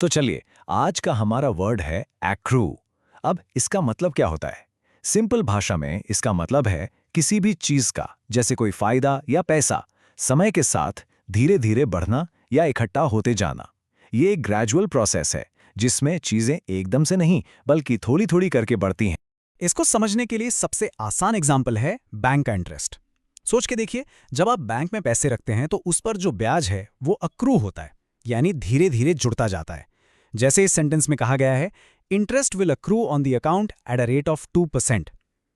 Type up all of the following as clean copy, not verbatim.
तो चलिए, आज का हमारा वर्ड है एक्रू। अब इसका मतलब क्या होता है? सिंपल भाषा में इसका मतलब है किसी भी चीज का, जैसे कोई फायदा या पैसा, समय के साथ धीरे धीरे बढ़ना या इकट्ठा होते जाना। ये एक ग्रेजुअल प्रोसेस है जिसमें चीजें एकदम से नहीं बल्कि थोड़ी थोड़ी करके बढ़ती हैं। इसको समझने के लिए सबसे आसान एग्जाम्पल है बैंक का इंटरेस्ट। सोच के देखिए, जब आप बैंक में पैसे रखते हैं तो उस पर जो ब्याज है वो अक्रू होता है, यानी धीरे धीरे जुड़ता जाता है। जैसे इस सेंटेंस में कहा गया है, interest will accrue on the account at a rate of 2%।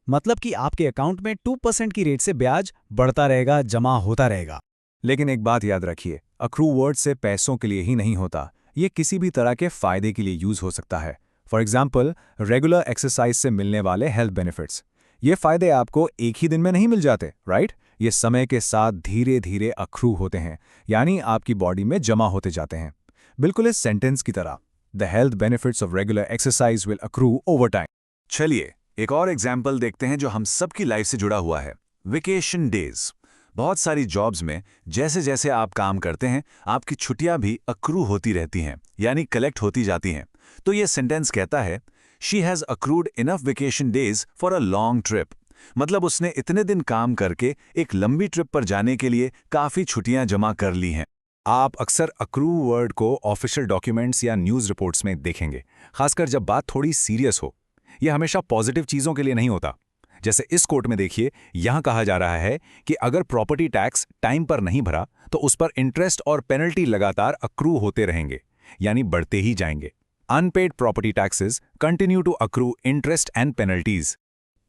मतलब कि आपके अकाउंट में 2% की रेट से ब्याज बढ़ता रहेगा, जमा होता रहेगा। लेकिन एक बात याद रखिए, अक्रू वर्ड से पैसों के लिए ही नहीं होता, ये किसी भी तरह के फायदे के लिए यूज हो सकता है। फॉर एग्जाम्पल, रेगुलर एक्सरसाइज से मिलने वाले हेल्थ बेनिफिट्स। ये फायदे आपको एक ही दिन में नहीं मिल जाते, राइट? ये समय के साथ धीरे धीरे अक्रू होते हैं, यानी आपकी बॉडी में जमा होते जाते हैं। बिल्कुल इस सेंटेंस की तरह, the health benefits of regular exercise will accrue over time. चलिए, एक और एग्जाम्पल देखते हैं जो हम सबकी लाइफ से जुड़ा हुआ है, वेकेशन डेज। बहुत सारी जॉब्स में जैसे जैसे आप काम करते हैं, आपकी छुट्टियां भी अक्रू होती रहती हैं, यानी कलेक्ट होती जाती हैं। तो ये सेंटेंस कहता है, she has accrued enough vacation days for a long trip. मतलब उसने इतने दिन काम करके एक लंबी ट्रिप पर जाने के लिए काफ़ी छुट्टियां जमा कर ली हैं। आप अक्सर अक्रू वर्ड को ऑफिशियल डॉक्यूमेंट्स या न्यूज़ रिपोर्ट्स में देखेंगे, खासकर जब बात थोड़ी सीरियस हो। यह हमेशा पॉजिटिव चीज़ों के लिए नहीं होता। जैसे इस कोट में देखिए, यहां कहा जा रहा है कि अगर प्रॉपर्टी टैक्स टाइम पर नहीं भरा तो उस पर इंटरेस्ट और पेनल्टी लगातार अक्रू होते रहेंगे, यानी बढ़ते ही जाएंगे। Unpaid property taxes continue to accrue interest and penalties.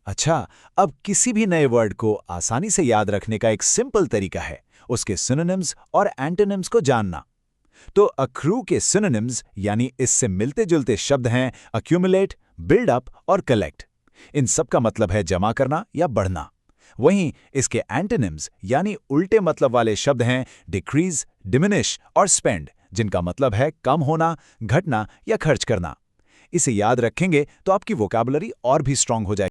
अच्छा, अब किसी भी नए वर्ड को आसानी से याद रखने का एक सिंपल तरीका है उसके सिनोनिम्स और एंटोनिम्स को जानना। तो अक्रू के सिनोनिम्स यानी इससे मिलते जुलते शब्द हैं अक्यूमुलेट, बिल्ड अप और कलेक्ट। इन सब का मतलब है जमा करना या बढ़ना। वहीं इसके एंटोनिम्स यानी उल्टे मतलब वाले शब्द हैं डिक्रीज, डिमिनिश और स्पेंड, जिनका मतलब है कम होना, घटना या खर्च करना। इसे याद रखेंगे तो आपकी वोकैबुलरी और भी स्ट्रांग हो जाएगी।